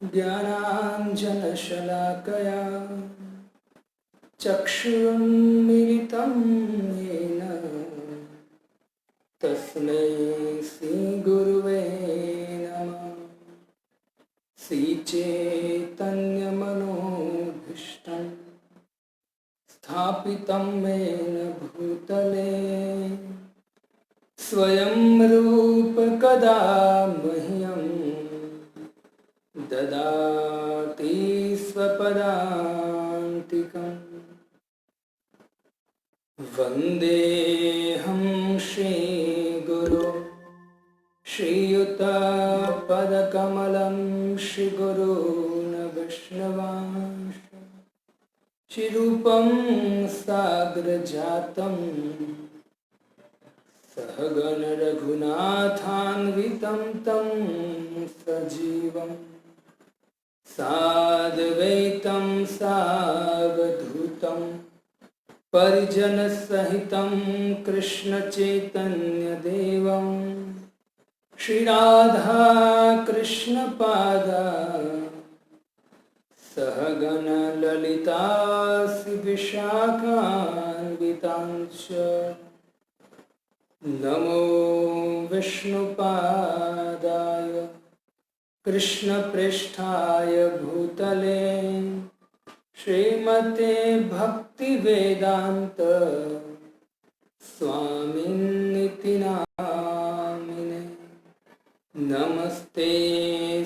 ज्ञानाञ्जनशलाकया चक्षुरुन्मिलितं येन तस्मै श्रीगुरुवे नमः। श्रीचैतन्यमनोभीष्टं स्थापितं येन भूतले स्वयं रूप कदा मह्यं ददाति स्वपदान्तिकम्। वन्देऽहं श्रीगुरो श्रीयुतपदकमलं श्रीगुरून् वैष्णवांश श्रीरूपं साग्रजातं सहगण रघुनाथान्वितं तं सजीवं साद्वैतं सावधूतं परिजनसहितं कृष्णचैतन्यदेवं श्रीराधा कृष्णपादा सहगण ललिता विशाखान्वितांश्च नमो विष्णुपादाय कृष्णप्रेष्ठाय भूतले श्रीमते भक्तिवेदान्त स्वामिन्निति नामिने। नमस्ते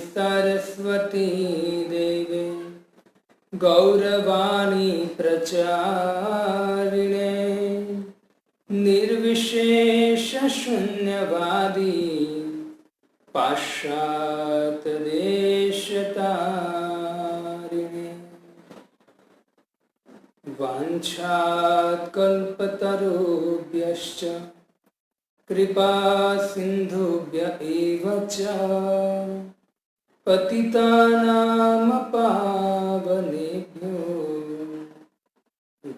सरस्वती देवे गौरवाणी प्रचारिणे निर्विशेष शून्यवादी पाश्चात्यदेशतारिणे। वाञ्छात्कल्पतरुभ्यश्च कृपा सिन्धुभ्य एव च पतितानां पावनेभ्यो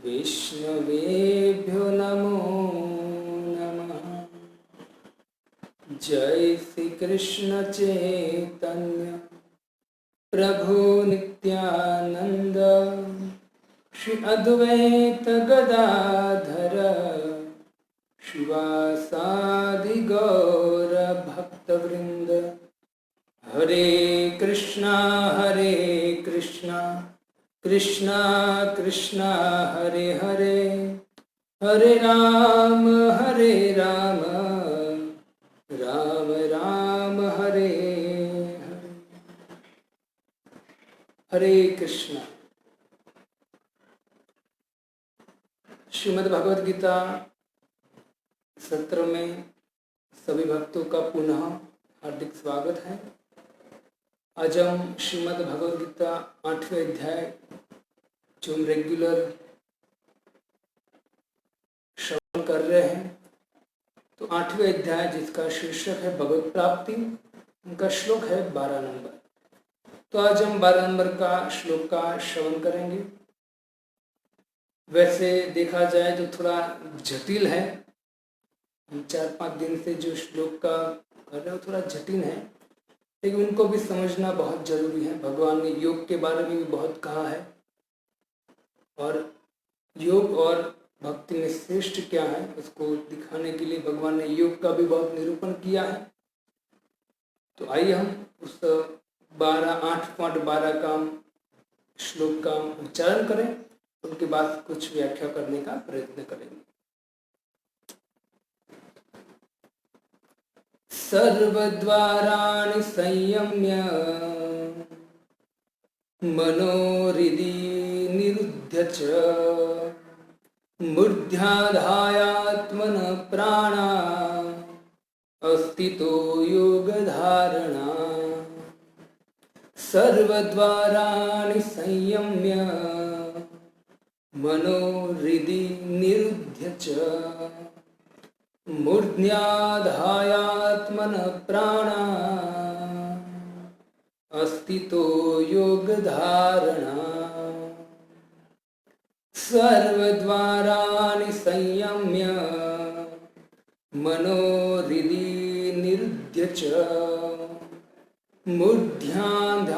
वैष्णवेभ्यो नमो नमः। जय श्री कृष्ण चैतन्य प्रभु नित्यानंद श्री अद्वैत गदाधर शिवासादि गौर भक्तवृंद। हरे कृष्णा कृष्णा कृष्णा हरे हरे, हरे राम राम राम हरे हरे। हरे कृष्णा। श्रीमद् भगवद गीता सत्र में सभी भक्तों का पुनः हार्दिक स्वागत है। आज हम श्रीमद् भगवद गीता 8वें अध्याय जो हम रेगुलर श्रवण कर रहे हैं, तो 8वें अध्याय जिसका शीर्षक है भगवत प्राप्ति, उनका श्लोक है 12 नंबर। तो आज हम 12 नंबर का श्लोक का श्रवण करेंगे। वैसे देखा जाए तो थोड़ा जटिल है, हम 4-5 दिन से जो श्लोक का कर रहे हो थोड़ा जटिल है, लेकिन उनको भी समझना बहुत जरूरी है। भगवान ने योग के बारे में भी बहुत कहा है और योग और भक्ति में श्रेष्ठ क्या है उसको दिखाने के लिए भगवान ने योग का भी बहुत निरूपण किया है। तो आइए हम उस 8.12 का श्लोक का उच्चारण करें, उनके बाद कुछ व्याख्या करने का प्रयत्न करेंगे। सर्वद्वाराणि संयम्य मनोहृदि निरुध्य च मूर्ध्याधायात्मनः प्राणा अस्थितो योगधारणा। सर्वद्वाराणि संयम्य मनोहृदि निरुध्य च मूर्ध्याधायात्मनः प्राणा अस्थितो योगधारणा। सर्वद्वाराणि संयम्य मनोहृदि निरुध्य च मूर्ध्याधायात्मनः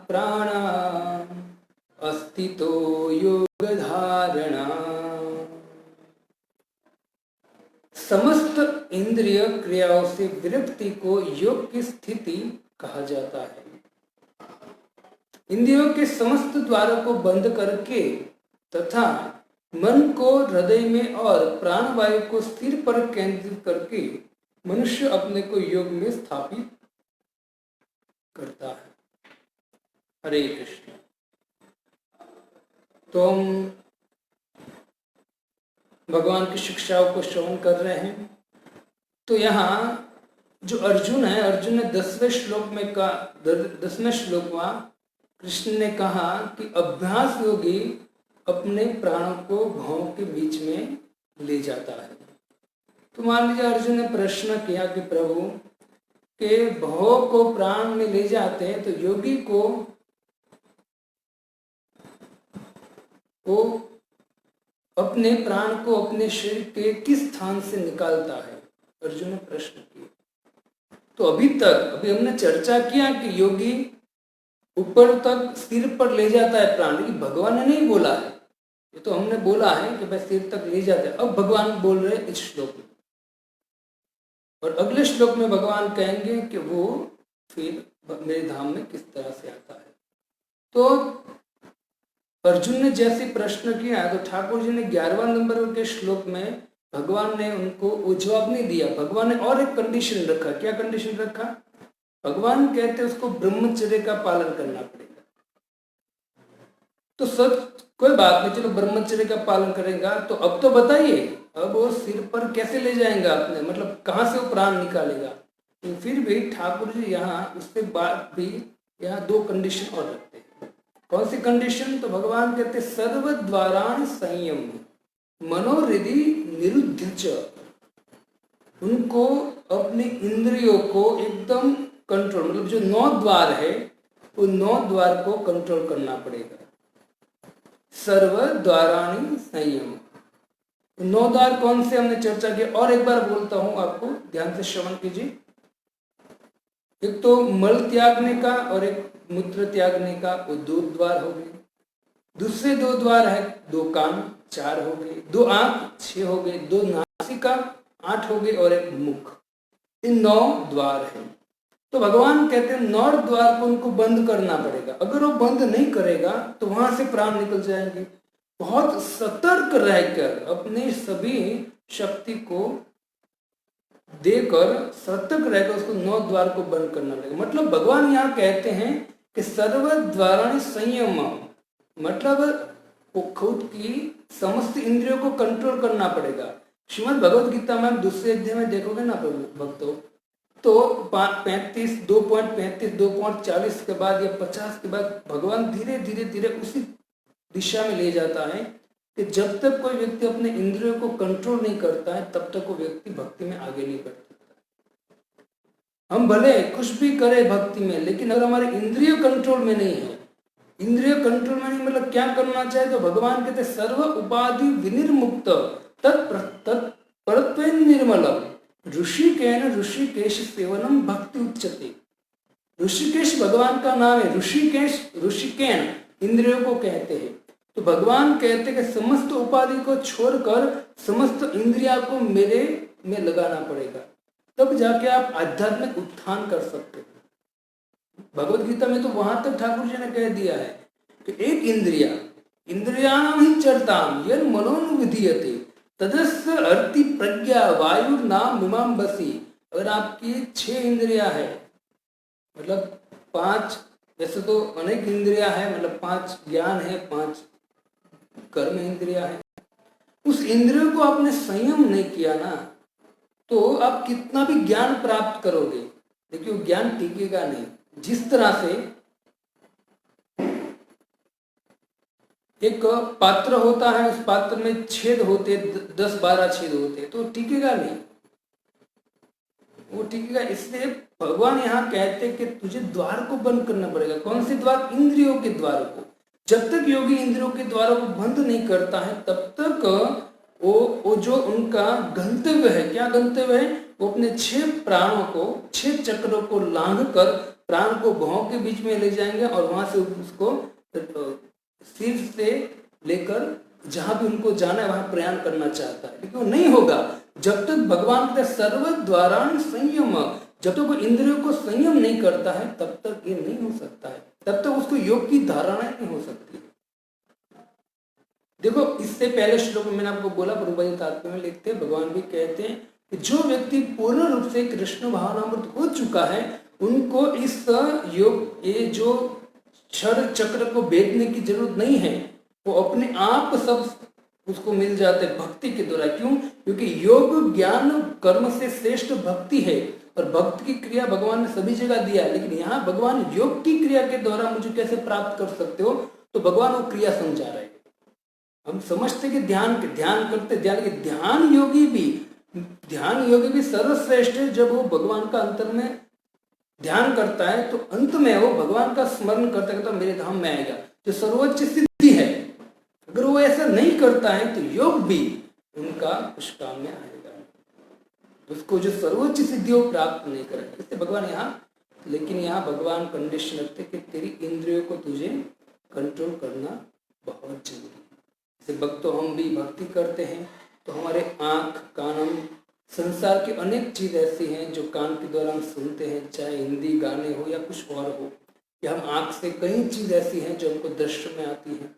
प्राणान् अस्थितो योग धारणा। समस्त इंद्रिय क्रियाओं से विरक्ति को योग की स्थिति कहा जाता है। इंद्रियों के समस्त द्वारों को बंद करके तथा मन को हृदय में और प्राणवायु को स्थिर पर केंद्रित करके मनुष्य अपने को योग में स्थापित करता है। हरे कृष्ण। तो हम भगवान की शिक्षाओं को श्रवण कर रहे हैं। तो यहाँ जो अर्जुन है, अर्जुन ने 10वें श्लोक में का 10वें श्लोक में कृष्ण ने कहा कि अभ्यास योगी अपने प्राणों को भावों के बीच में ले जाता है। तो मान लीजिए अर्जुन ने प्रश्न किया कि प्रभु के भाव को प्राण में ले जाते हैं, तो योगी को वो अपने प्राण को अपने शरीर के किस स्थान से निकालता है, अर्जुन ने प्रश्न किया। तो अभी हमने चर्चा किया कि योगी ऊपर तक सिर पर ले जाता है प्राण, लेकिन भगवान ने नहीं बोला है। ये तो हमने बोला है कि भाई सिर तक ले जाता है। अब भगवान बोल रहे हैं इस श्लोक में, और अगले श्लोक में भगवान कहेंगे कि वो फिर मेरे धाम में किस तरह से आता है। तो अर्जुन ने जैसे प्रश्न किया तो ठाकुर जी ने 11वां नंबर के श्लोक में भगवान ने उनको वो जवाब नहीं दिया। भगवान ने और एक कंडीशन रखा। क्या कंडीशन रखा? भगवान कहते उसको ब्रह्मचर्य का पालन करना पड़ेगा। तो सच कोई बात नहीं, चलो ब्रह्मचर्य का पालन करेगा। तो अब तो बताइए, अब वो सिर पर कैसे ले जाएगा अपने, मतलब कहाँ से वो प्राण निकालेगा? तो फिर भी ठाकुर जी यहाँ उसके बाद भी यहाँ 2 कंडीशन और रखते हैं। कौन सी कंडीशन? तो भगवान कहते सर्व द्वारान संयम मनोहृदि निरुद्ध च, उनको अपने इंद्रियों को एकदम कंट्रोल, मतलब जो 9 द्वार है वो 9 द्वार को कंट्रोल करना पड़ेगा। सर्व द्वाराणि संयम, 9 द्वार कौन से हमने चर्चा की, और एक बार बोलता हूं आपको, ध्यान से श्रवण कीजिए। एक तो मल त्यागने का और एक मूत्र त्यागने का, वो 2 द्वार हो गए। दूसरे 2 द्वार है 2 कान 4 हो गए, 2 आंख 6 हो गए, 2 नासिका 8 हो गए और एक मुख, इन 9 द्वार है। तो भगवान कहते हैं 9 द्वार को उनको बंद करना पड़ेगा। अगर वो बंद नहीं करेगा तो वहां से प्राण निकल जाएंगे। बहुत सतर्क रहकर अपने सभी शक्ति को देकर सतर्क रहकर उसको 9 द्वार को बंद करना पड़ेगा। मतलब भगवान यहाँ कहते हैं कि सर्व द्वाराणि संयम, मतलब वो खुद की समस्त इंद्रियों को कंट्रोल करना पड़ेगा। श्रीमद् भगवद गीता में आप दूसरे अध्याय में देखोगे ना भक्तों, तो 2.35, 2.40 के बाद या 50 के बाद भगवान धीरे धीरे उसी दिशा में ले जाता है कि जब तक कोई व्यक्ति अपने इंद्रियों को कंट्रोल नहीं करता है तब तक वो व्यक्ति भक्ति में आगे नहीं बढ़ सकता। हम भले कुछ भी करें भक्ति में, लेकिन अगर हमारे इंद्रिय कंट्रोल में नहीं है, इंद्रिय कंट्रोल में नहीं मतलब क्या करना चाहिए? तो भगवान कहते सर्व उपाधि विनिर्मुक्त तत्परत्वेन निर्मलम ऋषिकेन ऋषिकेश सेवनम भक्ति उच्चते। ऋषिकेश भगवान का नाम है। ऋषिकेन इंद्रियों को कहते हैं। तो भगवान कहते हैं कि समस्त उपाधि को छोड़कर समस्त इंद्रिया को मेरे में लगाना पड़ेगा, तब जाके आप आध्यात्मिक उत्थान कर सकते हो। भगवद गीता में तो वहां तक ठाकुर जी ने कह दिया है कि एक इंद्रियाणां ही चरताम यन मनोनुविधीयते तदस्य अर्ति प्रज्ञा वायु नाम मिमाम बसी। अगर आपकी 6 इंद्रिया है, मतलब 5, वैसे तो अनेक इंद्रिया है, मतलब 5 ज्ञान है, 5 कर्म इंद्रिया है, उस इंद्रियों को आपने संयम नहीं किया ना, तो आप कितना भी ज्ञान प्राप्त करोगे, देखिए वो ज्ञान टिकेगा नहीं। जिस तरह से एक पात्र होता है, उस पात्र में छेद होते 10-12 छेद होते, तो टिकेगा नहीं, वो टिकेगा। इसलिए भगवान यहाँ कहते हैं कि तुझे द्वार को बंद करना पड़ेगा। कौन से द्वार? इंद्रियों के द्वार को। जब तक योगी इंद्रियों के द्वारों को बंद नहीं करता है तब तक वो जो उनका गंतव्य है, क्या गंतव्य है? वो अपने 6 प्राणों को, 6 चक्रों को लांघ कर प्राण को भौं के बीच में ले जाएंगे और वहां से उसको सिर से लेकर जहां भी उनको जाना है वहां प्रयाण करना चाहता है, लेकिन वो नहीं होगा जब तक भगवान के सर्व द्वारान संयम, जब तक वो इंद्रियों को संयम नहीं करता है तब तक ये नहीं हो सकता है, तब तक उसको योग की धारणा नहीं हो सकती। देखो इससे पहले श्लोक में मैंने आपको बोला, प्रभुपाद तात्पर्य में लिखते हैं, भगवान भी कहते हैं कि जो व्यक्ति पूर्ण रूप से कृष्ण भावनामृत हो चुका है उनको इस योग, ये जो क्षर चक्र को भेदने की जरूरत नहीं है, वो अपने आप सब उसको मिल जाते हैं भक्ति के द्वारा। क्यों? क्योंकि योग ज्ञान कर्म से श्रेष्ठ भक्ति है और भक्ति की क्रिया भगवान ने सभी जगह दिया है, लेकिन यहाँ भगवान योग की क्रिया के द्वारा मुझे कैसे प्राप्त कर सकते हो, तो भगवान वो क्रिया समझा रहे हैं। हम समझते कि ध्यान करते, ध्यान योगी भी सर्वश्रेष्ठ है। जब वो भगवान का अंतर में ध्यान करता है तो अंत में वो भगवान का स्मरण करता है, तो मेरे धाम में आएगा, जो सर्वोच्च सिद्धि है। अगर वो ऐसा नहीं करता है तो योग भी उनका उस काम में आएगा, उसको जो सर्वोच्च सिद्धि वो प्राप्त नहीं करेगा। इससे भगवान लेकिन यहाँ भगवान कंडीशन रखते कि तेरी इंद्रियों को तुझे कंट्रोल करना बहुत जरूरी है। जैसे भक्तों हम भी भक्ति करते हैं तो हमारे आँख कान, हम संसार की अनेक चीज ऐसी हैं जो कान के द्वारा हम सुनते हैं, चाहे हिंदी गाने हो या कुछ और हो, या हम आँख से कई चीज ऐसी हैं जो हमको दृश्य में आती है,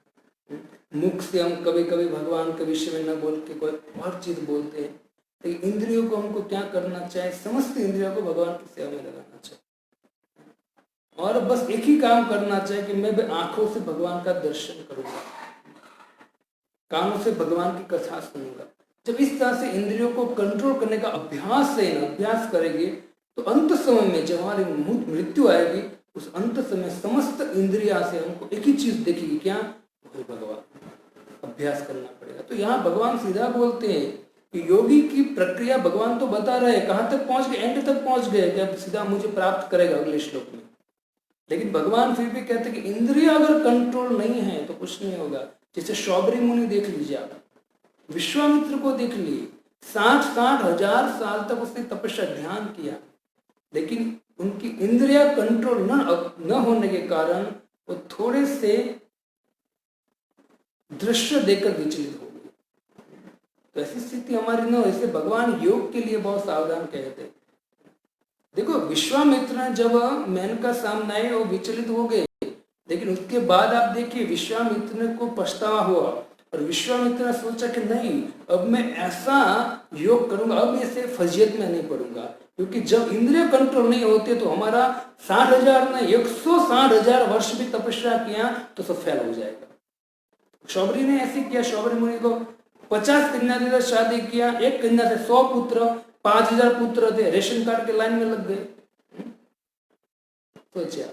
मुख से हम कभी कभी भगवान के विषय में न बोल के कोई और चीज बोलते हैं। तो इंद्रियों को हमको क्या करना चाहिए? समस्त इंद्रियों को भगवान की सेवा में लगाना चाहिए और बस एक ही काम करना चाहिए कि मैं भी आंखों से भगवान का दर्शन करूंगा, कानों से भगवान की कथा सुनूंगा। जब इस तरह से इंद्रियों को कंट्रोल करने का अभ्यास करेंगे तो अंत समय में जब हमारी मृत्यु आएगी, उस अंत समय समस्त इंद्रिया से हमको एक ही चीज देखेगी, क्या? भगवान। अभ्यास करना पड़ेगा। तो यहाँ भगवान सीधा बोलते हैं कि योगी की प्रक्रिया भगवान तो बता रहे हैं, कहाँ तक पहुंच गए, एंड तक पहुंच गए, जब सीधा मुझे प्राप्त करेगा अगले श्लोक में। लेकिन भगवान फिर भी कहते हैं कि इंद्रिया अगर कंट्रोल नहीं है तो कुछ नहीं होगा। जैसे शौबरी मुनि देख लीजिए आप, विश्वामित्र को देख लिए, 60 हजार साल तक उसने तपस्या ध्यान किया, लेकिन उनकी इंद्रिया कंट्रोल न होने के कारण वो थोड़े से दृश्य देकर विचलित हो गए। तो ऐसी स्थिति हमारी न हो, इससे भगवान योग के लिए बहुत सावधान कहते हैं। देखो विश्वामित्र ने जब मेनका सामने आए वो विचलित हो गए, लेकिन उसके बाद आप देखिए विश्वामित्र को पछतावा हुआ और विश्वामित्र ने सोचा कि नहीं, अब मैं ऐसा योग करूंगा, अब मैं इसे फजीयत में नहीं पढ़ूंगा, क्योंकि जब इंद्रिय कंट्रोल नहीं होते तो हमारा 60,000 ने 160,000 वर्ष भी तपस्या किया तो सब फेल हो जाएगा। शौबरी ने ऐसे किया, शौबरी मुनि को 50 कन्या से शादी किया, एक कन्या से 100 पुत्र, 5,000 पुत्र थे, रेशन कार्ड के लाइन में लग गए। सोचिए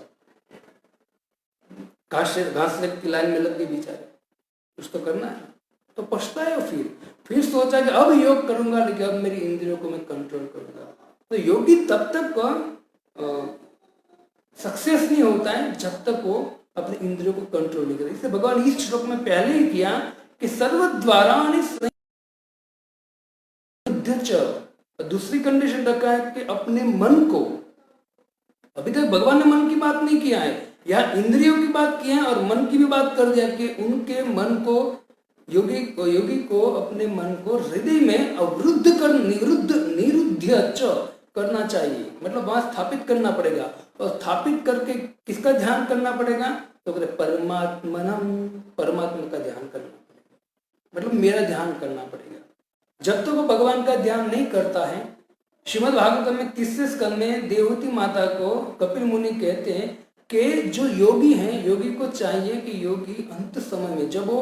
घास की लाइन में लग गए बेचारे, कुछ तो करना है, तो पछताए। फिर सोचा कि अब योग करूंगा, लेकिन अब मेरी इंद्रियों को मैं कंट्रोल करूंगा। तो योगी तब तक सक्सेस नहीं होता है जब तक वो अपने इंद्रियों को कंट्रोल नहीं करे। इससे भगवान इस श्लोक में पहले ही किया कि सर्वद्वाराणि, दूसरी कंडीशन रखा है कि अपने मन को, अभी तक भगवान ने मन की बात नहीं किया है, यहाँ इंद्रियों की बात की है और मन की भी बात कर दिया कि उनके मन को, योगी को अपने मन को हृदय में अवरुद्ध कर निरुद्ध करना चाहिए, मतलब वहां स्थापित करना पड़ेगा। और स्थापित करके किसका ध्यान करना पड़ेगा? तो परमात्मा का ध्यान करना पड़ेगा, मतलब मेरा ध्यान करना पड़ेगा। जब तक वो भगवान का ध्यान नहीं करता है, श्रीमद् भागवत में 30वें स्कंद में देवहूति माता को कपिल मुनि कहते हैं कि जो योगी हैं, योगी को चाहिए कि योगी अंत समय में जब वो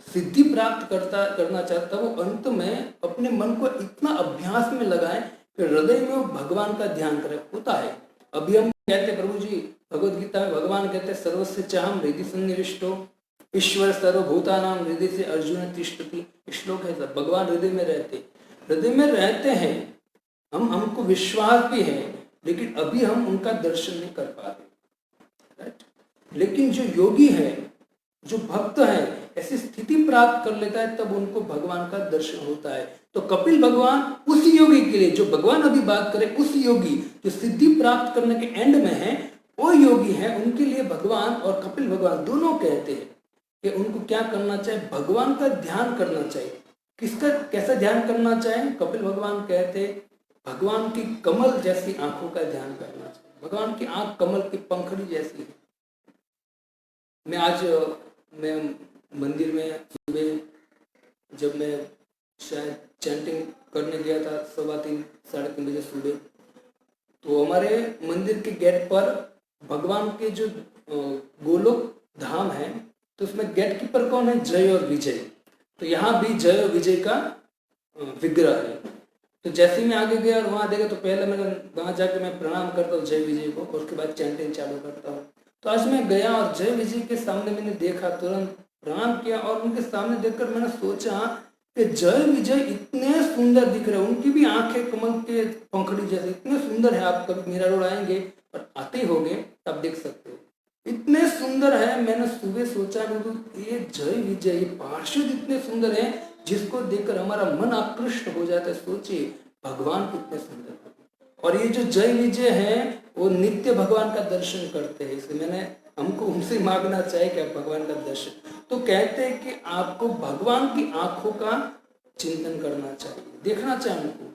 सिद्धि प्राप्त करना चाहता है, वो अंत में अपने मन को इतना अभ्यास में लगाए कि हृदय में वो भगवान का ध्यान करे। होता है, अभी हम कहते प्रभु जी भगवद गीता में भगवान कहते सर्वस्य चाहम हृदय सन्निविष्टो ईश्वर सर्वभूतानां हृदय से अर्जुन तिष्ठति। श्लोक है, सब भगवान हृदय में रहते हैं। हमको विश्वास भी है, लेकिन अभी हम उनका दर्शन नहीं कर पा रहे। लेकिन जो योगी है, जो भक्त है, ऐसी स्थिति प्राप्त कर लेता है तब उनको भगवान का दर्शन होता है। तो कपिल भगवान उस योगी के लिए, जो भगवान अभी बात करें, उस योगी जो सिद्धि प्राप्त करने के एंड में है, वो योगी है, उनके लिए भगवान और कपिल भगवान दोनों कहते हैं कि उनको क्या करना चाहिए, भगवान का ध्यान करना चाहिए। किसका, कैसा ध्यान करना चाहिए? कपिल भगवान कहते भगवान की कमल जैसी आंखों का ध्यान करना चाहिए। भगवान की आंख कमल की पंखड़ी जैसी है। मैं मंदिर में सुबह जब मैं शायद चैंटिंग करने गया था 3:15 साढ़े 3 बजे सुबह, तो हमारे मंदिर के गेट पर भगवान के जो गोलोक धाम है, तो उसमें गेट कीपर कौन है? जय और विजय। तो यहाँ भी जय और विजय का विग्रह है। तो जैसे ही मैं आगे गया और वहाँ देखा, तो पहले मैंने वहाँ जाके मैं प्रणाम करता हूँ जय विजय को, और उसके बाद चैंटिंग चालू करता हूँ। तो आज मैं गया और जय विजय के सामने मैंने देखा, तुरंत प्रणाम किया, और उनके सामने देखकर मैंने सोचा कि जय विजय इतने सुंदर दिख रहे हैं, उनकी भी आंखें कमल के पंखड़ी जैसे इतने सुंदर है। आप कभी मीरा रोड आएंगे और आते होंगे तब देख सकते हो, इतने सुंदर है। मैंने सुबह सोचा तो ये जय विजय, ये पार्षद इतने सुंदर है, जिसको देखकर हमारा मन आकृष्ट हो जाता है। सोचिए भगवान कितने सुंदर है। और ये जो जय विजय है वो नित्य भगवान का दर्शन करते हैं, इसलिए मैंने हमको उनसे मांगना चाहिए कि आप भगवान का दर्शन। तो कहते हैं कि आपको भगवान की आंखों का चिंतन करना चाहिए, देखना चाहिए उनको,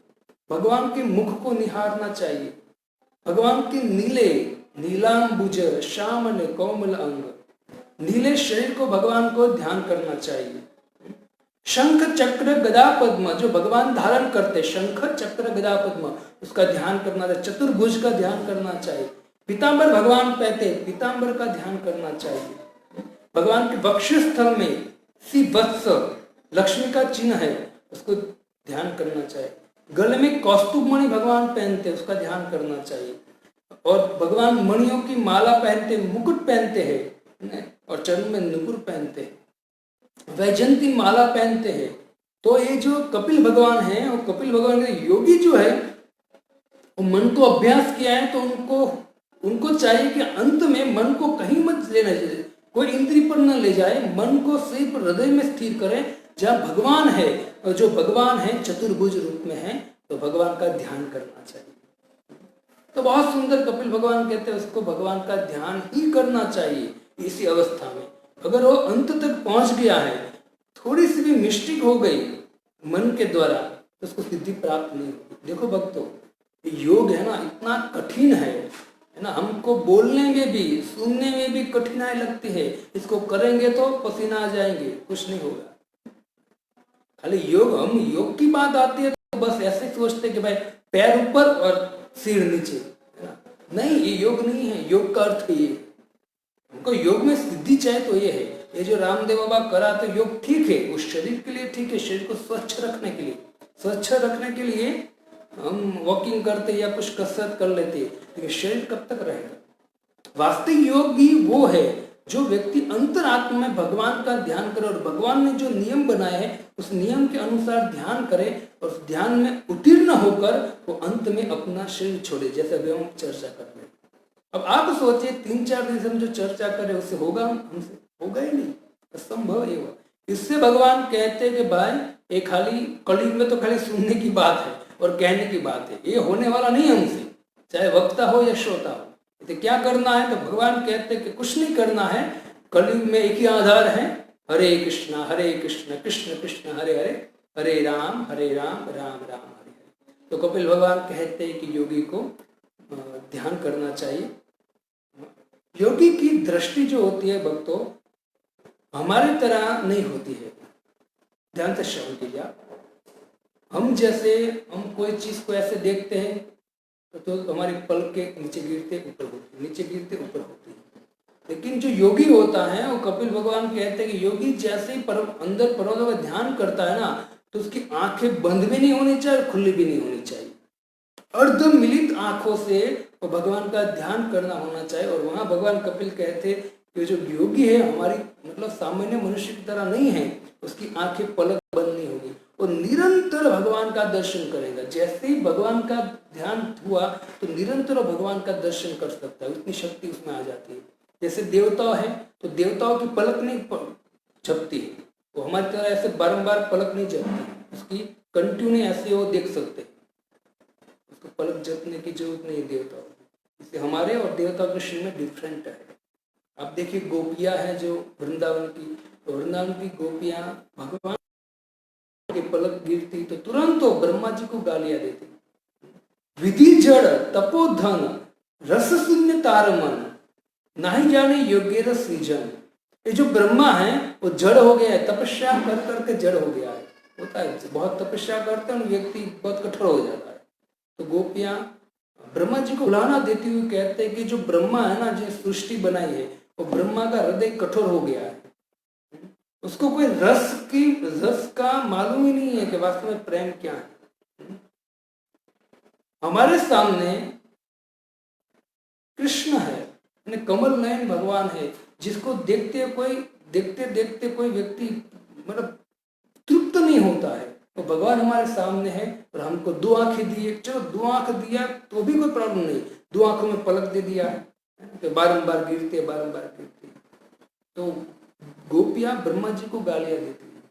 भगवान के मुख को निहारना चाहिए, भगवान के नीलांबुज श्यामल कोमल अंग, नीले शरीर को भगवान को ध्यान करना चाहिए। शंख चक्र गदा पद्म जो भगवान धारण करते, शंख चक्र गदा पद्म, उसका ध्यान करना चाहिए। चतुर्भुज का ध्यान करना चाहिए। पीतांबर भगवान पहनते, पीतांबर का ध्यान करना चाहिए। भगवान के वक्षस्थल में सी वत्स लक्ष्मी का चिन्ह है, उसको ध्यान करना चाहिए। गले में कौस्तुभ मणि भगवान पहनते, उसका ध्यान करना चाहिए। और भगवान मणियों की माला पहनते, मुकुट पहनते हैं, और चरण में नुपुर पहनते हैं, वैजंती माला पहनते हैं। तो ये जो कपिल भगवान है, वो कपिल भगवान के योगी जो है, वो मन को अभ्यास किया है, तो उनको चाहिए कि अंत में मन को कहीं मत लेना चाहिए, कोई इंद्रिय पर न ले जाए, मन को सिर्फ हृदय में स्थिर करें जहाँ भगवान है। और जो भगवान है चतुर्भुज रूप में है, तो भगवान का ध्यान करना चाहिए। तो बहुत सुंदर कपिल भगवान कहते हैं उसको भगवान का ध्यान ही करना चाहिए इसी अवस्था में। अगर वो अंत तक पहुंच गया है, थोड़ी सी भी मिस्टेक हो गई मन के द्वारा, तो उसको सिद्धि प्राप्त नहीं होगी। देखो भक्तों, योग है ना, इतना कठिन है ना, हमको बोलने में भी सुनने में भी कठिनाई लगती है। इसको करेंगे तो पसीना आ जाएंगे, कुछ नहीं होगा। खाली योग, हम योग की बात आती है तो बस ऐसे सोचते कि भाई पैर ऊपर और सिर नीचे, है ना। नहीं, ये योग नहीं है। योग का अर्थ है ये, हमको योग में सिद्धि चाहिए तो ये है। ये जो रामदेव बाबा करा, तो योग ठीक है, उस शरीर के लिए ठीक है, शरीर को स्वच्छ रखने के लिए, स्वच्छ रखने के लिए हम वॉकिंग करते या कुछ कसरत कर लेते, लेकिन शरीर कब तक रहेगा? वास्तविक योग भी वो है जो व्यक्ति अंतरात्मा में भगवान का ध्यान करे, और भगवान ने जो नियम बनाए हैं उस नियम के अनुसार ध्यान करे, और उस ध्यान में उत्तीर्ण होकर वो अंत में अपना शरीर छोड़े, जैसे अभी हम चर्चा कर रहे हैं। अब आप सोचिए 3-4 दिन से हम जो चर्चा कर रहे उससे होगा? हमसे होगा ही नहीं, असंभव है वो। इससे भगवान कहते हैं कि भाई ये खाली कलयुग में तो खाली सुनने की बात है और कहने की बात है, ये होने वाला नहीं है हमसे, चाहे वक्ता हो या श्रोता हो। तो क्या करना है? तो भगवान कहते हैं कि कुछ नहीं करना है। कलयुग में एक ही आधार है, हरे कृष्णा कृष्ण कृष्ण हरे हरे, हरे राम राम राम हरे हरे। तो कपिल भगवान कहते हैं कि योगी को ध्यान करना चाहिए। योगी की दृष्टि जो होती है भक्तों, हमारी तरह नहीं होती है। ध्यान से श्रवण कीजिए। हम कोई चीज को ऐसे देखते हैं तो हमारी पलक के नीचे गिरते ऊपर होती है, नीचे गिरते ऊपर होती है। लेकिन जो योगी होता है, वो कपिल भगवान कहते हैं कि योगी जैसे ही अंदर परमात्मा का ध्यान करता है ना, तो उसकी आंखें बंद भी नहीं होनी चाहिए और खुली भी नहीं होनी चाहिए। अर्ध मिलित आंखों से वो भगवान का ध्यान करना होना चाहिए। और वहाँ भगवान कपिल कहते कि जो योगी है हमारी मतलब सामान्य मनुष्य की तरह नहीं है, उसकी आंखें पलक बंद नहीं होगी, वो निरंतर भगवान का दर्शन करेगा। जैसे ही भगवान का ध्यान हुआ तो निरंतर भगवान का दर्शन कर सकता है, उतनी शक्ति उसमें आ जाती है। जैसे देवता है तो देवताओं की पलक नहीं झपती है, वो हमारी तरह ऐसे बारंबार पलक नहीं झपती, उसकी कंटिन्यू ऐसे वो देख सकते हैं, उसको पलक झपने की जरूरत नहीं है देवताओं को। इससे हमारे और देवताओं के दृष्टि में डिफरेंट है। आप देखिए गोपियां हैं जो वृंदावन की, तो वृंदावन की गोपियां भगवान की पलक गिरती तो तुरंत तो ब्रह्मा जी को गालियां देती, विधि जड़ तपोधन रस शून्य तार मन, नहीं जाने योग्य सृजन। ये जो ब्रह्मा है वो जड़ हो गया है, तपस्या कर करके जड़ हो गया है। होता है बहुत तपस्या करते हैं व्यक्ति बहुत कठोर हो जाता है। तो गोपियां ब्रह्मा जी को बुलाना देती हुई कहते हैं कि जो ब्रह्मा है ना, जो सृष्टि बनाई है, वो ब्रह्मा का हृदय कठोर हो गया है, उसको कोई रस का मालूम ही नहीं है कि वास्तव में प्रेम क्या है। हमारे सामने कृष्ण है, कमल नयन भगवान है, जिसको देखते देखते कोई व्यक्ति मतलब तृप्त नहीं होता है। तो भगवान हमारे सामने है और हमको दो आंखें दिए, चलो दो आंख दिया तो भी कोई प्रॉब्लम नहीं, दो आंखों में पलक दे दिया है तो बारंबार गिरते। तो गोपियां ब्रह्मा जी को गालियां देती है,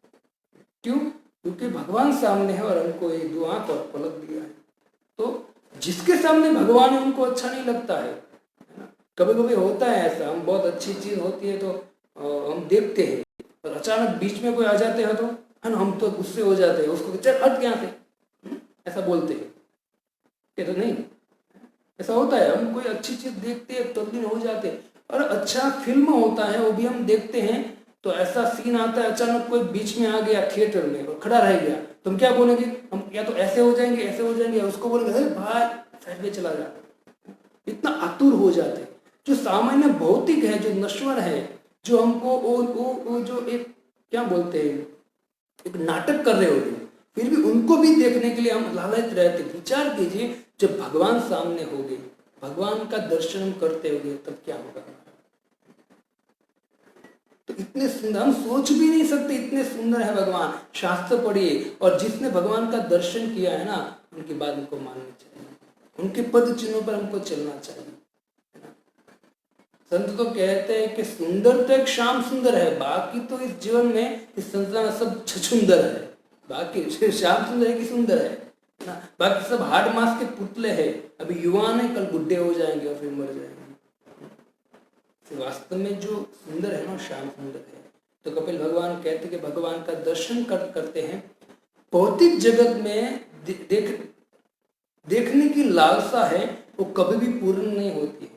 क्यों? क्योंकि भगवान सामने है और हमको ये दो आंख और पलक दिया है। तो जिसके सामने भगवान है उनको अच्छा नहीं लगता है ना। कभी कभी होता है ऐसा, हम बहुत अच्छी चीज होती है तो हम देखते हैं और अचानक बीच में कोई आ जाते हैं तो है ना, हम तो गुस्से हो जाते हैं, उसको चल हट यहाँ से, ऐसा बोलते हैं। ये तो नहीं, ऐसा होता है, हम कोई अच्छी चीज देखते हैं तल्लीन हो जाते हैं। और अच्छा फिल्म होता है वो भी हम देखते हैं तो ऐसा सीन आता है, अचानक कोई बीच में आ गया थिएटर में और खड़ा रह गया, तो हम क्या बोलेंगे? हम या तो ऐसे हो जाएंगे, ऐसे हो जाएंगे, उसको बोलेंगे अरे भाई साइड में चला जा। इतना आतुर हो जाते हैं। जो सामान्य भौतिक है, जो नश्वर है, जो हमको वो जो एक क्या बोलते हैं, एक नाटक कर रहे होते हैं, फिर भी उनको भी देखने के लिए हम लालच रहते। विचार कीजिए जब भगवान सामने होंगे, भगवान का दर्शन हम करते होंगे, तब क्या होगा? तो इतने सुंदर हम सोच भी नहीं सकते, इतने सुंदर है भगवान। शास्त्र पढ़िए और जिसने भगवान का दर्शन किया है ना, उनकी बात हमको माननी चाहिए, उनके पद चिन्हों पर हमको चलना चाहिए। संत तो कहते हैं कि सुंदर तो एक श्याम सुंदर है, बाकी तो इस जीवन में इस संसार में सब छछुंदर है। बाकी श्याम सुंदर है कि सुंदर है ना, बाकी सब हार्ड मास के पुतले हैं। अभी युवा ने कल बुढ़े हो जाएंगे और फिर मर जाएंगे। वास्तव में जो सुंदर है ना, श्याम सुंदर है। तो कपिल भगवान कहते कि भगवान का दर्शन करते हैं। भौतिक जगत में देखने की लालसा है, वो कभी भी पूर्ण नहीं होती है।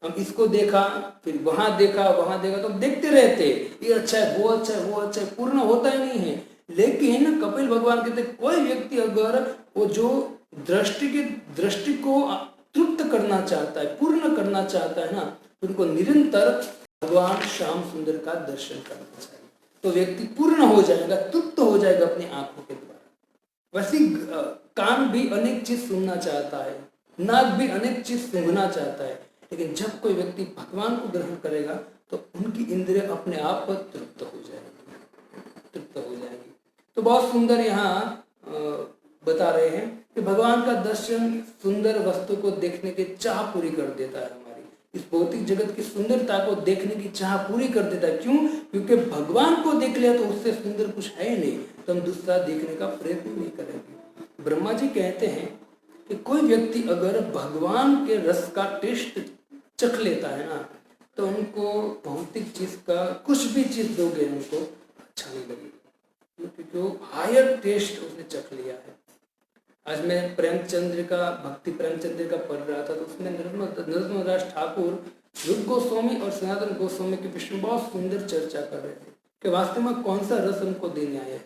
हम इसको देखा, फिर वहां देखा तो हम देखते रहते, ये अच्छा है, वो अच्छा है, वो अच्छा है, पूर्ण होता ही नहीं है। लेकिन कपिल भगवान कहते कोई व्यक्ति अगर वो जो दृष्टि को तृप्त करना चाहता है, पूर्ण करना चाहता है ना, तो उनको निरंतर भगवान श्याम सुंदर का दर्शन करना चाहिए, तो व्यक्ति पूर्ण हो जाएगा, तृप्त हो जाएगा अपनी आंखों के द्वारा। वैसे कान भी अनेक चीज सुनना चाहता है, नाक भी अनेक चीज सूंघना चाहता है, लेकिन जब कोई व्यक्ति भगवान को ग्रहण करेगा तो उनकी इंद्रिय अपने आप तृप्त हो जाएगी। तो बहुत सुंदर यहाँ बता रहे हैं कि भगवान का दर्शन सुंदर वस्तु को देखने की चाह पूरी कर देता है। हमारी इस भौतिक जगत की सुंदरता को देखने की चाह पूरी कर देता है। क्यों? क्योंकि भगवान को देख लिया तो उससे सुंदर कुछ है ही नहीं, तो हम दूसरा देखने का प्रयत्न नहीं करेंगे। ब्रह्मा जी कहते हैं कि कोई व्यक्ति अगर भगवान के रस का टेस्ट चख लेता है ना, तो उनको भौतिक चीज का कुछ भी चीज दोगे उनको अच्छा नहीं लगेगा, क्योंकि वो हायर टेस्ट उसने चख लिया है। आज मैं प्रेमचंद्र का भक्ति प्रेमचंद्र का पढ़ रहा था, तो उसमें नरोत्तम दास ठाकुर रूप गोस्वामी और सनातन गोस्वामी के विषय में बहुत सुंदर चर्चा कर रहे थे कि वास्तव में कौन सा रस उनको देने आया है।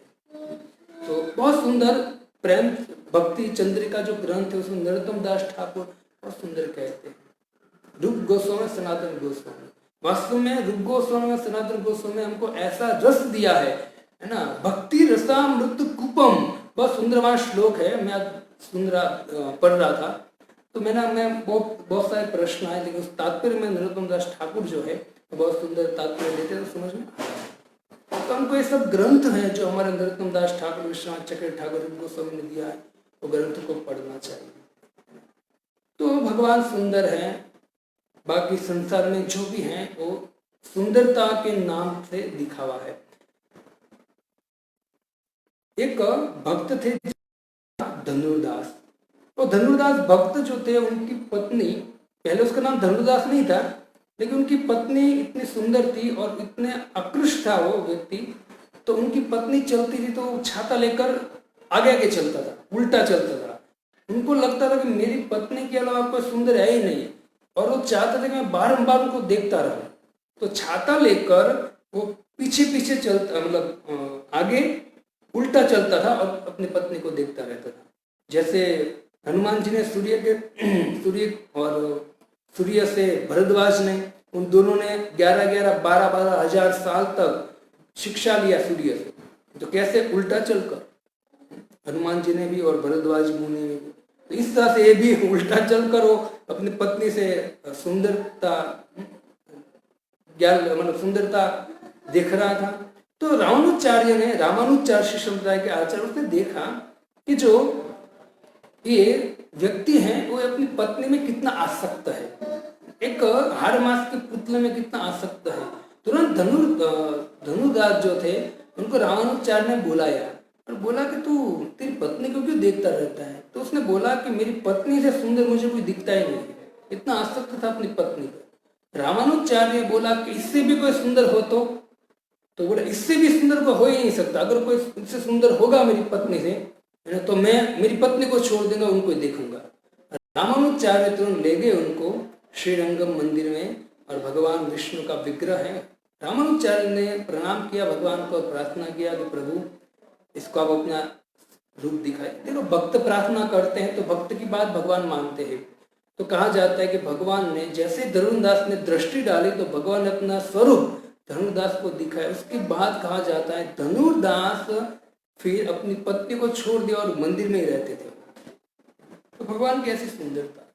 तो बहुत सुंदर प्रेम भक्ति चंद्रिका जो ग्रंथ है उसमें नरोत्तम दास ठाकुर बहुत सुंदर कहते हैं, रूप गोस्वामी सनातन गोस्वामी। वास्तव में रूप गोस्वामी और सनातन गोस्वामी हमको ऐसा रस दिया है ना, भक्ति रसामृत कुपम, बहुत सुंदर वहां श्लोक है। मैं सुंदर पढ़ रहा था तो मैं बहुत सारे प्रश्न आए, लेकिन उस तात्पर्य में नरोत्तम दास ठाकुर जो है बहुत सुंदर तात्पर्य देते हैं, तो समझ में आया। तो हमको ये सब ग्रंथ हैं जो हमारे नरोत्तम दास ठाकुर, विश्वनाथ चक्र ठाकुर, रूप गोस्वामी ने दिया है, वो ग्रंथ को पढ़ना चाहिए। तो भगवान सुंदर है, बाकी संसार में जो भी हैं वो सुंदरता के नाम से दिखावा है। एक भक्त थे धनुर्दास। तो धनुर्दास भक्त जो थे, उनकी पत्नी, पहले उसका नाम धनुर्दास नहीं था, लेकिन उनकी पत्नी इतनी सुंदर थी और इतने आकृष्ट था वो व्यक्ति, तो उनकी पत्नी चलती थी तो छाता लेकर आगे आगे चलता था, उल्टा चलता था। उनको लगता था कि मेरी पत्नी के अलावा कोई सुंदर है ही नहीं, और वो चाहते थे कि मैं बारंबार उनको देखता रहूं। तो छाता लेकर वो पीछे पीछे चलता, मतलब आगे उल्टा चलता था और अपनी पत्नी को देखता रहता था। जैसे हनुमान जी ने सूर्य और सूर्य से भरद्वाज ने, उन दोनों ने 11,000-12,000 हजार साल तक शिक्षा लिया सूर्य से, तो कैसे उल्टा चलकर, हनुमान जी ने भी और भरद्वाज मुनि ने भी। तो इस तरह से ये भी उल्टा चलकर वो अपनी पत्नी से सुंदरता, ज्ञान मतलब सुंदरता देख रहा था। तो रामानुजाचार्य ने, रामानुजाचार्य संप्रदाय के आचार्य, उसने देखा कि जो ये व्यक्ति है वो अपनी पत्नी में कितना आसक्त है, एक हाड़ मास के पुतले में कितना आसक्त है। तुरंत धनुर्दास जो थे उनको रामानुजाचार्य ने बुलाया और बोला कि तू तेरी पत्नी को क्यों देखता रहता है। तो उसने बोला कि मेरी पत्नी से सुंदर मुझे कोई दिखता ही नहीं, इतना आसक्त था अपनी पत्नी पर। रामानुजाचार्य ने बोला कि इससे भी कोई सुंदर हो तो बोला इससे भी सुंदर को हो ही नहीं सकता, अगर कोई इससे सुंदर होगा मेरी पत्नी से तो मैं मेरी पत्नी को छोड़ दूंगा, उनको देखूंगा। रामानुजाचार्य तुरंत ले गए उनको श्रीरंगम मंदिर में, और भगवान विष्णु का विग्रह है। रामानुजाचार्य ने प्रणाम किया भगवान को और प्रार्थना किया कि प्रभु इसको आप अपना रूप दिखाए। देखो भक्त प्रार्थना करते हैं तो भक्त की बात भगवान मानते हैं। तो कहा जाता है कि भगवान ने, जैसे धनुर्दास ने दृष्टि डाली तो भगवान ने अपना स्वरूप धनुर्दास को दिखाया। उसके बाद कहा जाता है धनुर्दास फिर अपनी पत्नी को छोड़ दिया और मंदिर में ही रहते थे। तो भगवान की ऐसी सुंदरता।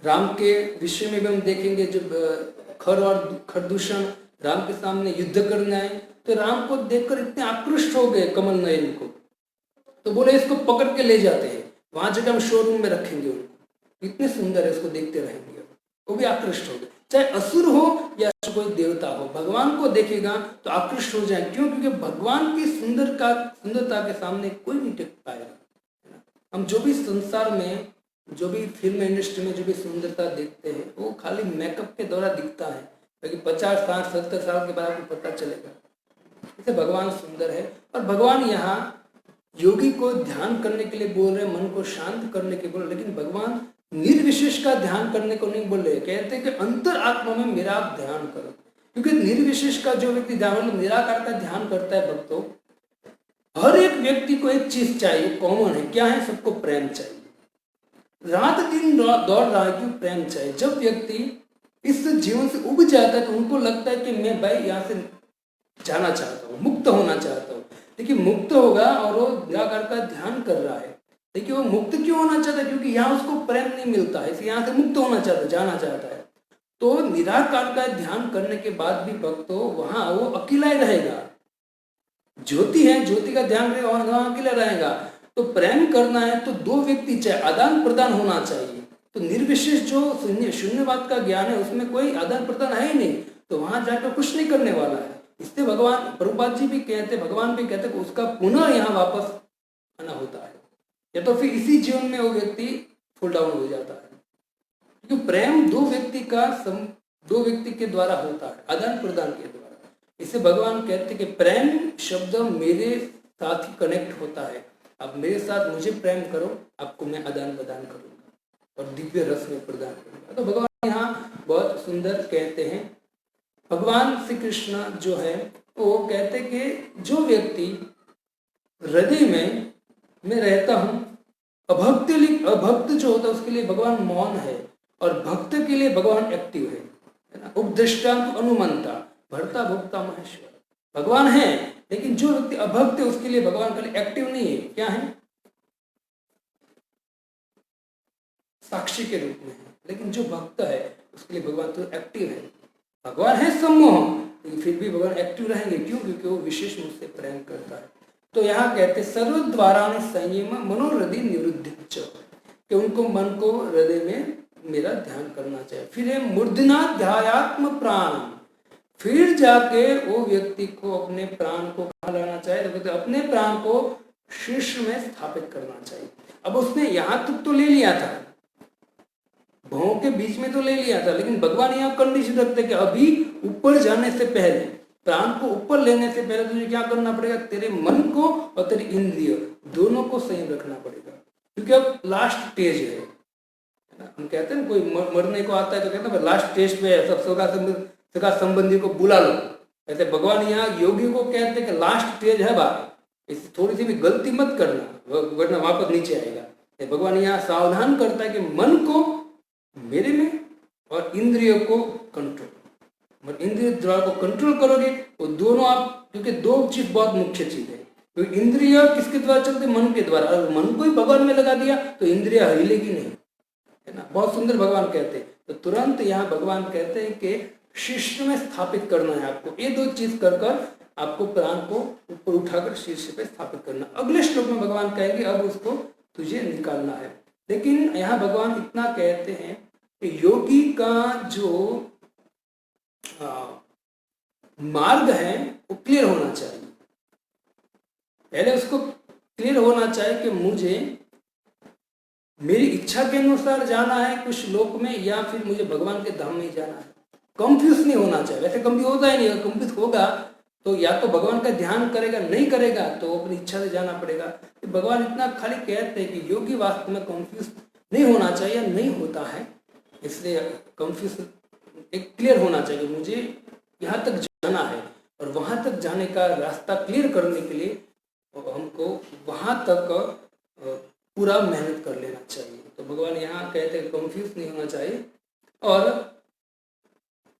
राम के विषय में भी हम देखेंगे, जब खर और खरदूषण राम के सामने युद्ध करने आए तो राम को देखकर इतने आकृष्ट हो गए कमल नयन को, तो बोले इसको पकड़ के ले जाते हैं, वहां जगह हम शोरूम में रखेंगे उनको, इतने सुंदर है, उसको देखते रहेंगे। वो भी आकृष्ट हो गए, चाहे असुर हो या कोई देवता हो, भगवान को देखेगा तो आकृष्ट हो जाए। क्यों? क्योंकि भगवान की सुंदरता के सामने कोई नहीं टिक पाएगा। हम जो भी संसार में, जो भी फिल्म इंडस्ट्री में जो भी सुंदरता देखते हैं वो खाली मेकअप के द्वारा दिखता है, क्योंकि 50, 60, 70 साल के बाद आपको पता चलेगा। इसे भगवान सुंदर है। और भगवान यहाँ योगी को ध्यान करने के लिए बोल रहे, मन को शांत करने के बोल रहे, लेकिन भगवान निर्विशेष का ध्यान करने को नहीं बोल रहे। कहते हैं कि अंतर आत्मा में मेरा आप ध्यान करो, क्योंकि निर्विशेष का जो व्यक्ति ध्यान, निराकार का ध्यान करता है भक्तों, हर एक व्यक्ति को एक चीज चाहिए, कॉमन है, क्या है? सबको प्रेम चाहिए। रात दिन दौड़ रहा है, क्यों? प्रेम चाहिए। जब व्यक्ति इस जीवन से उब जाता है तो उनको लगता है कि मैं भाई यहाँ से जाना चाहता हूँ, मुक्त होना चाहता हूँ। देखिए मुक्त होगा और वो निराकार का ध्यान कर रहा है, देखिए वो मुक्त क्यों होना चाहता है? क्योंकि यहाँ उसको प्रेम नहीं मिलता है, इसलिए यहाँ से मुक्त होना चाहता है, जाना चाहता है। तो निराकार का ध्यान करने के बाद भी भक्तों वहां वो अकेला ही रहेगा। ज्योति है, ज्योति का ध्यान रहेगा, वहां अकेला रहेगा। तो प्रेम करना है तो दो व्यक्ति चाहिए, आदान प्रदान होना चाहिए। तो निर्विशेष जो शून्यवाद का ज्ञान है उसमें कोई आदान प्रदान है ही नहीं, तो वहां जाकर कुछ नहीं करने वाला है। इसलिए भगवान प्रभुपाद जी भी कहते, भगवान भी कहते उसका पुनः यहाँ वापस आना होता है, या तो फिर इसी जीवन में वो व्यक्ति फुल डाउन हो जाता है। क्योंकि प्रेम दो व्यक्ति के द्वारा होता है, आदान प्रदान के द्वारा। इसे भगवान कहते कि प्रेम शब्द मेरे साथ ही कनेक्ट होता है, आप मेरे साथ मुझे प्रेम करो, आपको मैं आदान प्रदान करूंगा और दिव्य रस में प्रदान करूंगा। तो भगवान यहाँ बहुत सुंदर कहते हैं। भगवान श्री कृष्ण जो है वो कहते कि जो व्यक्ति हृदय में रहता हूं, अभक्त जो होता है उसके लिए भगवान मौन है, और भक्त के लिए भगवान एक्टिव है ना। उपदृष्टांत अनुमंता, भरता भोक्ता महेश्वर भगवान है, लेकिन जो व्यक्ति अभक्त है उसके लिए भगवान खाली एक्टिव नहीं है, क्या है? साक्षी के रूप में है। लेकिन जो भक्त है उसके लिए भगवान तो एक्टिव है। भगवान है सम्मोह, लेकिन फिर भी भगवान एक्टिव रहेंगे। क्यों? क्योंकि वो विशेष रूप से प्रेम करता है। तो यहाँ कहते सर्वद्वारा संयम मनोहृदय निरुद्ध, कि उनको मन को हृदय में मेरा ध्यान करना चाहिए। फिर है मूर्धना ध्यायात्म प्राण, फिर जाके वो व्यक्ति को अपने प्राण को कहाँ लाना चाहिए, तो अपने प्राण को शीर्ष में स्थापित करना चाहिए। अब उसने यहां तक तो ले लिया था, भवों के बीच में तो ले लिया था, लेकिन भगवान यहाँ कंडीशन रखते कि अभी ऊपर जाने से पहले, प्राण को ऊपर लेने से पहले तुझे क्या करना पड़ेगा, तेरे मन को और तेरी इंद्रिय दोनों को संयम रखना पड़ेगा, क्योंकि अब लास्ट स्टेज है ना। हम कहते हैं ना, कोई मरने को आता है तो कहते हैं लास्ट स्टेज पे है, सब सगा संबंधी को बुला लो। ऐसे भगवान यहाँ योगी को कहते हैं कि लास्ट स्टेज है भाई, इस थोड़ी सी भी गलती मत करना वरना वापस नीचे आएगा। भगवान यहाँ सावधान करता है कि मन को मेरे में और इंद्रियों को कंट्रोल, और इंद्रिय द्वारा को कंट्रोल करोगे वो दोनों आप, क्योंकि दो चीज बहुत मुख्य चीज है, क्योंकि इंद्रिय किसके द्वारा चलते, मन के द्वारा। अगर मन को ही भगवान में लगा दिया तो इंद्रिय हिलेगी नहीं, है ना। बहुत सुंदर भगवान कहते हैं, तो तुरंत यहाँ भगवान कहते हैं कि शीर्ष में स्थापित करना है आपको। ये दो चीज कर कर आपको प्राण को ऊपर उठाकर शीर्ष पे स्थापित करना। अगले श्लोक में भगवान कहेंगे अब उसको तुझे निकालना है। लेकिन यहाँ भगवान इतना कहते हैं कि योगी का जो मार्ग है वो क्लियर होना चाहिए। पहले उसको क्लियर होना चाहिए कि मुझे मेरी इच्छा के अनुसार जाना है कुछ लोक में, या फिर मुझे भगवान के धाम में जाना है। कंफ्यूज नहीं होना चाहिए। वैसे कंफ्यूज होता ही नहीं, अगर कंफ्यूज होगा तो या तो भगवान का ध्यान करेगा, नहीं करेगा तो अपनी इच्छा से जाना पड़ेगा। तो भगवान इतना खाली कहते हैं कि योगी वास्तव में कंफ्यूज नहीं होना चाहिए, नहीं होता है, इसलिए कंफ्यूज एक क्लियर होना चाहिए। मुझे यहाँ तक जाना है और वहां तक जाने का रास्ता क्लियर करने के लिए हमको वहां तक पूरा मेहनत कर लेना चाहिए। तो भगवान यहाँ कहते हैं कंफ्यूज नहीं होना चाहिए। और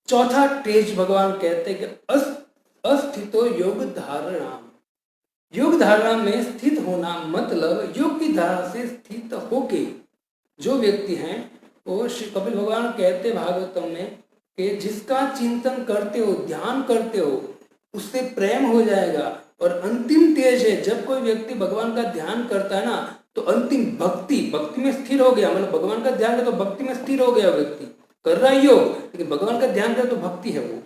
चौथा स्टेज भगवान कहते हैं कि अस्थितो योग धारणा। योग धारणा में स्थित होना मतलब योग की धारणा से स्थित होके जो व्यक्ति हैं वो श्री कपिल भगवान कहते भागवतम में कि जिसका चिंतन करते हो, ध्यान करते हो, उससे प्रेम हो जाएगा। और अंतिम तेज है, जब कोई व्यक्ति भगवान का ध्यान करता है ना तो अंतिम भक्ति में स्थिर हो गया। मतलब भगवान का ध्यान कर तो भक्ति में स्थिर हो गया व्यक्ति, कर रहा है योग, लेकिन भगवान का ध्यान कर तो भक्ति है, वो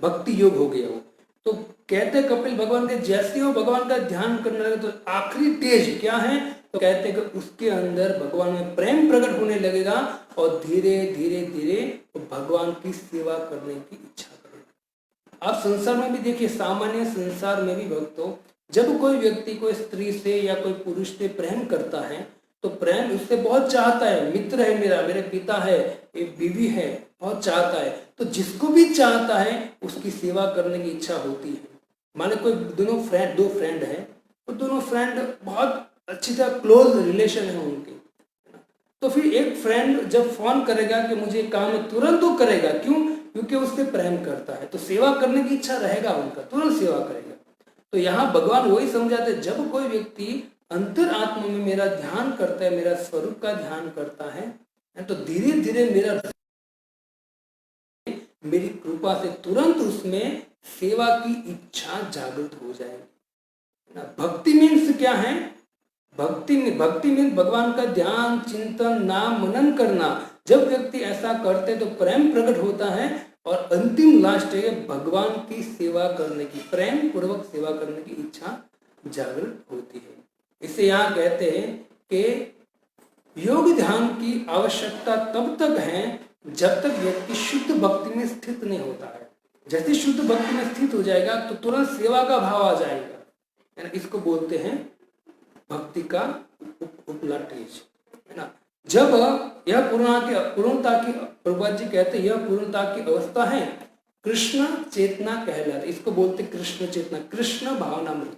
भक्ति योग हो गया वो। तो कहते कपिल भगवान के जैसे हो भगवान का ध्यान करने लगे तो आखिरी तेज क्या है, तो कहते हैं कि उसके अंदर भगवान में प्रेम प्रकट होने लगेगा और धीरे धीरे धीरे वो भगवान की सेवा करने की इच्छा करेगा। आप संसार में भी देखिए, सामान्य संसार में भी भक्तों, जब कोई व्यक्ति कोई स्त्री से या कोई पुरुष से प्रेम करता है तो प्रेम उससे बहुत चाहता है, मित्र है मेरा, मेरे पिता है, एक बीवी है, बहुत चाहता है। तो जिसको भी चाहता है उसकी सेवा करने की इच्छा होती है। माने कोई दो फ्रेंड है, तो दोनों फ्रेंड बहुत अच्छी तरह क्लोज रिलेशन है उनके, तो फिर एक फ्रेंड जब फोन करेगा कि मुझे काम है, तुरंत वो करेगा। क्यों? क्योंकि उससे प्रेम करता है, तो सेवा करने की इच्छा रहेगा उनका, तुरंत सेवा करेगा। तो यहाँ भगवान वही समझाते, जब कोई व्यक्ति अंतर आत्मा में मेरा ध्यान करता है, मेरा स्वरूप का ध्यान करता है, तो धीरे धीरे मेरी कृपा से तुरंत उसमें सेवा की इच्छा जागृत हो जाएगी। भक्ति मीन्स क्या है? भक्ति में भगवान का ध्यान, चिंतन, नाम, मनन करना। जब व्यक्ति ऐसा करते तो प्रेम प्रकट होता है और अंतिम लास्ट है भगवान की सेवा करने की, प्रेम पूर्वक सेवा करने की इच्छा जागृत होती है। इसे यहाँ कहते हैं कि योग ध्यान की आवश्यकता तब तक है जब तक व्यक्ति शुद्ध भक्ति में स्थित नहीं होता है। जैसे शुद्ध भक्ति में स्थित हो जाएगा तो तुरंत सेवा का भाव आ जाएगा, इसको बोलते हैं भक्ति का उपला स्टेज, है ना। जब यह पूर्णता की, प्रभुपाद जी कहते हैं यह पूर्णता की अवस्था है, कृष्ण चेतना कहलाती, इसको बोलते कृष्ण चेतना, कृष्ण भावनामृत,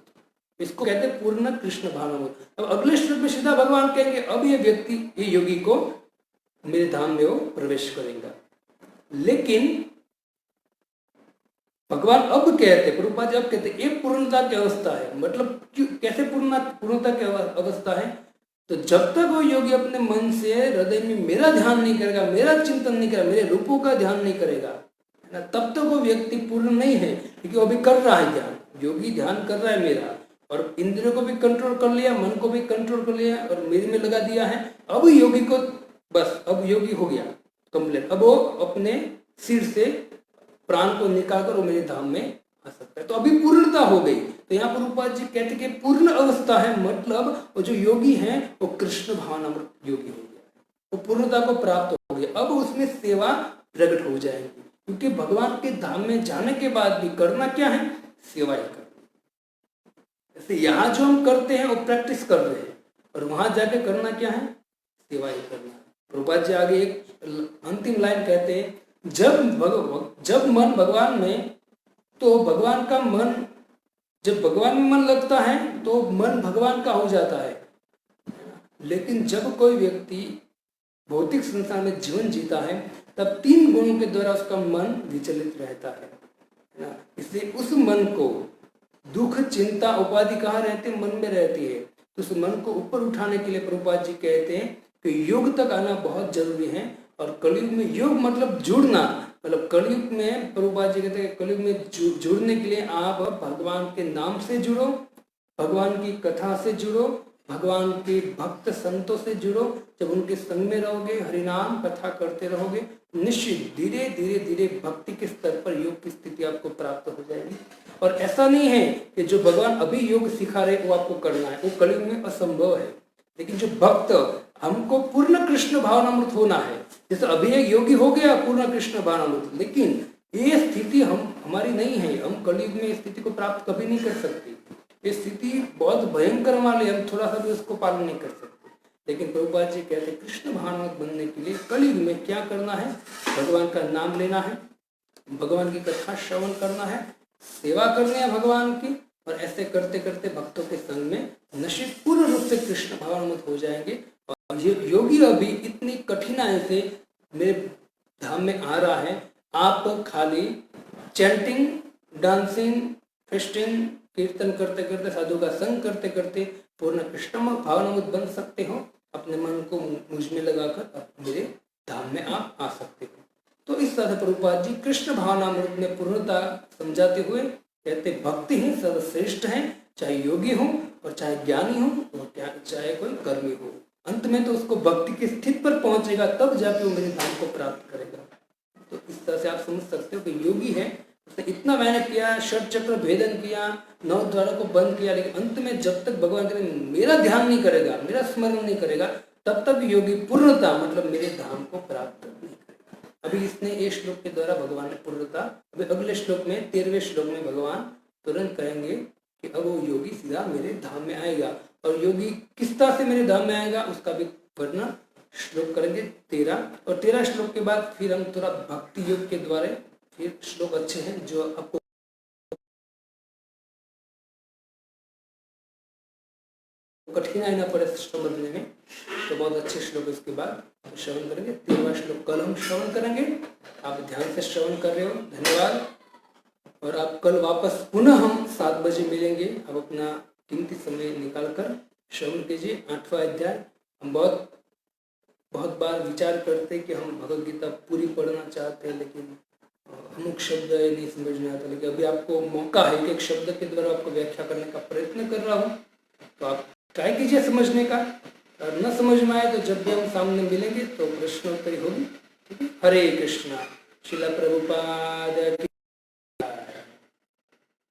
इसको कहते हैं पूर्ण कृष्ण भावनामृत। अब अगले श्लोक में सीधा भगवान कहेंगे अब ये व्यक्ति, ये योगी को मेरे धाम में वो प्रवेश करेगा। लेकिन भगवान अब कहते, प्रभुपाद जी अब कहते ये पूर्णता की अवस्था है। मतलब कैसे पूर्णता की अवस्था है? तो जब तक वो योगी अपने मन से हृदय में मेरा ध्यान नहीं करेगा, मेरा चिंतन नहीं करेगा, मेरे रूपों का ध्यान नहीं करेगा, है ना, तब तक वो व्यक्ति पूर्ण नहीं है। क्योंकि वो अभी कर रहा है ध्यान, योगी ध्यान कर रहा है मेरा, और इंद्रियों को भी कंट्रोल कर लिया, मन को भी कंट्रोल कर लिया और मेरे में लगा दिया है। अब योगी को बस, अब योगी हो गया कंप्लीट। अब वो अपने सिर से प्राण को निकाल कर वो मेरे धाम में आ सकता है। तो अभी पूर्णता हो गई। तो यहाँ पर रूपा जी कहते कि पूर्ण अवस्था है, मतलब वो जो योगी है वो कृष्ण भावनामृत योगी हो गया, वो पूर्णता को प्राप्त हो गया। अब उसमें सेवा प्रकट हो जाएगी, क्योंकि भगवान के धाम में जाने के बाद भी करना क्या है, सेवा ही करनी। जैसे यहाँ जो हम करते हैं वो प्रैक्टिस कर रहे हैं, और वहां जाके करना क्या है, सेवा ही करना है। प्रभुपाद जी आगे एक अंतिम लाइन कहते हैं, जब मन भगवान में, तो भगवान का मन, जब भगवान में मन लगता है तो मन भगवान का हो जाता है। लेकिन जब कोई व्यक्ति भौतिक संसार में जीवन जीता है तब 3 गुणों के द्वारा उसका मन विचलित रहता है ना। इसलिए उस मन को दुख, चिंता, उपाधि कहाँ रहते, मन में रहती है। तो उस मन को ऊपर उठाने के लिए प्रभुपाद जी कहते हैं कि योग तक आना बहुत जरूरी है। और कलयुग में योग मतलब जुड़ना, मतलब कलयुग में प्रभुपाद जी कहते हैं कलयुग में जुड़ने के लिए आप भगवान के नाम से जुड़ो, भगवान की कथा से जुड़ो, भगवान के भक्त संतों से जुड़ो। जब उनके संग में रहोगे, हरिनाम कथा करते रहोगे, निश्चित धीरे धीरे धीरे भक्ति के स्तर पर योग की स्थिति आपको प्राप्त हो जाएगी। और ऐसा नहीं है कि जो भगवान अभी योग सिखा रहे वो आपको करना है, वो कलयुग में असंभव है। लेकिन जो भक्त, हमको पूर्ण कृष्ण भावनामृत होना है। जैसे अभी एक योगी हो गया पूर्ण कृष्ण भावनामृत, लेकिन ये स्थिति हमारी नहीं है। हम कलयुग में इस स्थिति को प्राप्त कभी नहीं कर सकते। ये स्थिति बहुत भयंकर वाली, हम थोड़ा सा भी उसको पालन नहीं कर सकते। लेकिन प्रभुपाद जी कहते हैं कृष्ण भावनामृत बनने के लिए कलयुग में क्या करना है, भगवान का नाम लेना है, भगवान की कथा श्रवण करना है, सेवा करनी है भगवान की। और ऐसे करते करते भक्तों के संग में निश्चित पूर्ण रूप से कृष्ण भावनामृत हो जाएंगे। और ये योगी अभी इतनी कठिनाई से मेरे धाम में आ रहा है, आप खाली चैंटिंग, डांसिंग, फेस्टिंग, कीर्तन करते करते, साधु का संग करते करते पूर्ण कृष्ण भावनामृत बन सकते हो। अपने मन को मुझ में लगाकर मेरे धाम में आप आ सकते हो। तो इस तरह से प्रभुपाद जी कृष्ण भावनामृत में पूर्णता समझाते हुए कहते भक्ति ही सर्वश्रेष्ठ है, चाहे योगी हो और चाहे ज्ञानी हो और चाहे कोई कर्मी हो। अंत में तो उसको भक्ति की स्थिति पर पहुंचेगा, तब जाके वो मेरे धाम को प्राप्त करेगा। तो इस तरह से आप समझ सकते हो कि योगी है, उसने इतना मेहनत किया, षट चक्र भेदन किया, 9 द्वारों को बंद किया, लेकिन अंत में जब तक भगवान के मेरा ध्यान नहीं करेगा, मेरा स्मरण नहीं करेगा, तब तक योगी पूर्णता मतलब मेरे धाम को प्राप्त नहीं करेगा। अभी इसने ये श्लोक के द्वारा भगवान ने पूर्णता, अभी अगले श्लोक में 13वें श्लोक में भगवान तुरंत कहेंगे कि अब वो योगी सीधा मेरे धाम में आएगा। और योगी किस तरह से मेरे धाम में आएगा उसका भी वर्णन श्लोक करेंगे 13। और 13 श्लोक के बाद फिर हम थोड़ा भक्ति योग के द्वारा फिर श्लोक अच्छे हैं जो आपको कठिनाई ना पड़े समझने में, तो बहुत अच्छे श्लोक इसके बाद श्रवण करेंगे। 13वां श्लोक कल हम श्रवण करेंगे। आप ध्यान से श्रवण कर रहे हो, धन्यवाद। और आप कल वापस पुनः हम 7 बजे मिलेंगे। आप अपना कीमती समय निकालकर श्रवण कीजिए 8वां अध्याय। हम बहुत बार विचार करते हैं कि हम भगवद गीता पूरी पढ़ना चाहते हैं, लेकिन अमुक शब्द नहीं समझ में आता। लेकिन अभी आपको मौका है, एक शब्द के द्वारा आपको व्याख्या करने का प्रयत्न कर रहा हूँ, तो आप ट्राई कीजिए समझने का। और न समझ में आए तो जब भी हम सामने मिलेंगे तो प्रश्नोत्तरी होगी। ठीक है, हरे कृष्णा। श्रील प्रभुपाद।